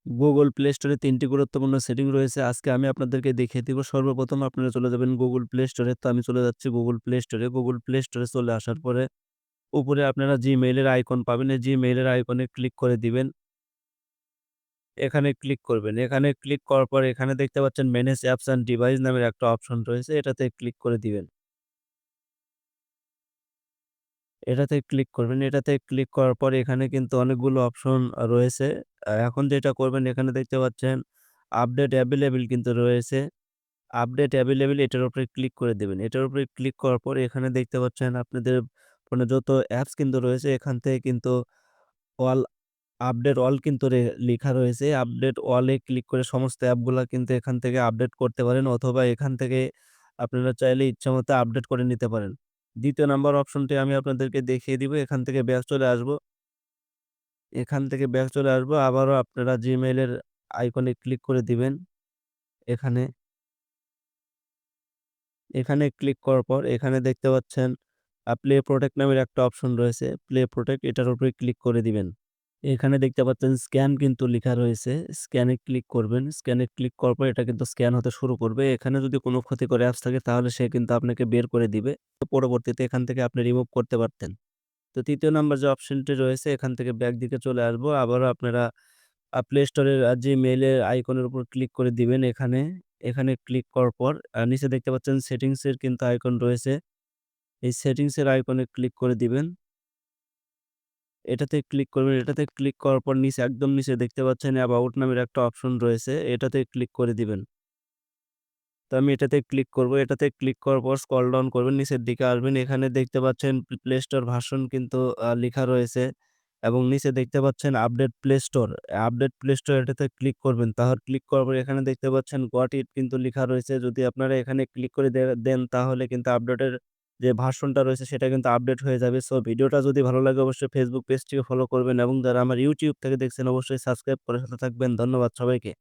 Google Play Store এ ৩ টি গুরুত্বপূর্ণ setting রয়েছে। আজকে আমি আপনাদেরকে দেখিয়ে দিব। সর্বপ্রথম আপনারা চলে যাবেন Google Play Store এ। তো আমি চলে যাচ্ছি Google Play Store এ। Google Play Store এ চলে আসার পরে উপরে আপনারা Gmail এর আইকন পাবেন। এই Gmail এর আইকনে ক্লিক করে দিবেন। এখানে ক্লিক করবেন। এখানে ক্লিক করার পরে এখানে দেখতে পাচ্ছেন Manage Apps and Device নামের একটা অপশন রয়েছে। এটাতে ক্লিক করে দিবেন। এটাতে ক্লিক করবেন। এটাতে ক্লিক করার পরে এখানে কিন্তু অনেকগুলো অপশন রয়েছে। এখন যেটা করবেন এখানে দেখতে পাচ্ছেন আপডেট অ্যাভেইলেবল কিন্তু রয়েছে। আপডেট অ্যাভেইলেবল এটার উপরে ক্লিক করে দিবেন। এটার উপরে ক্লিক করার পরে এখানে দেখতে পাচ্ছেন আপনাদের ফোনে যত অ্যাপস কিন্তু রয়েছে এখান থেকে কিন্তু অল আপডেট অল কিন্তু লিখা রয়েছে। আপডেট অল এ ক্লিক করে সমস্ত অ্যাপগুলা কিন্তু এখান থেকে আপডেট করতে পারেন অথবা এখান থেকে আপনারা চাইলে ইচ্ছামতো আপডেট করে নিতে পারেন। ২য় নাম্বার অপশনটি আমি আপনাদেরকে দেখিয়ে দিব। এখান থেকে ব্যাক চলে আসবো। এখান থেকে ব্যাক চলে আসবো। আবারও আপনারা Gmail এর আইকনে ক্লিক করে দিবেন। এখানে, এখানে ক্লিক করার পর এখানে দেখতে পাচ্ছেন প্লে প্রোটেক্ট নামের একটা অপশন রয়েছে। প্লে প্রোটেক্ট এটার উপরে ক্লিক করে দিবেন। এখানে দেখতে পাচ্ছেন স্ক্যান কিন্তু লিখা রয়েছে। স্ক্যানে ক্লিক করবেন। স্ক্যানে ক্লিক করার পর এটা কিন্তু স্ক্যান হতে শুরু করবে। এখানে যদি কোনো ক্ষতিকর অ্যাপস থাকে তাহলে সে কিন্তু আপনাকে বের করে দিবে। তো পরবর্তীতে এখান থেকে আপনি রিমুভ করতে পারতেন। তো ৩য় নাম্বার যে অপশনটি রয়েছে এখান থেকে ব্যাক দিকে চলে আসবো। আবারও আপনারা Play Store এর Gmail এর আইকনের উপর ক্লিক করে দিবেন এখানে। এখানে ক্লিক করার পর নিচে দেখতে পাচ্ছেন সেটিংস এর কিন্তু আইকন রয়েছে। এই সেটিংস এর আইকনে ক্লিক করে দিবেন। এটাতে ক্লিক করবেন। এটাতে ক্লিক করার পর নিচে একদম নিচে দেখতে পাচ্ছেন অ্যাবাউট নামের একটা অপশন রয়েছে। এটাতে ক্লিক করে দিবেন। তো আমি এটাতে ক্লিক করব। এটাতে ক্লিক করার পর স্ক্রল ডাউন করবেন, নিচের দিকে আসবেন। এখানে দেখতে পাচ্ছেন প্লে স্টোর ভার্সন কিন্তু লিখা রয়েছে এবং নিচে দেখতে পাচ্ছেন update play store. Update play store এটাতে ক্লিক করবেন। তাহলে ক্লিক করার পর এখানে দেখতে পাচ্ছেন গট ইট কিন্তু লিখা রয়েছে। যদি আপনারা এখানে ক্লিক করে দেন তাহলে কিন্তু আপডেটের যে ভার্সনটা রয়েছে সেটা কিন্তু আপডেট হয়ে যাবে। সো ভিডিওটা যদি ভালো লাগে অবশ্যই Facebook পেজটিকে ফলো করবেন এবং যারা আমার YouTube থেকে দেখছেন অবশ্যই সাবস্ক্রাইব করে সাথে থাকবেন। ধন্যবাদ সবাইকে।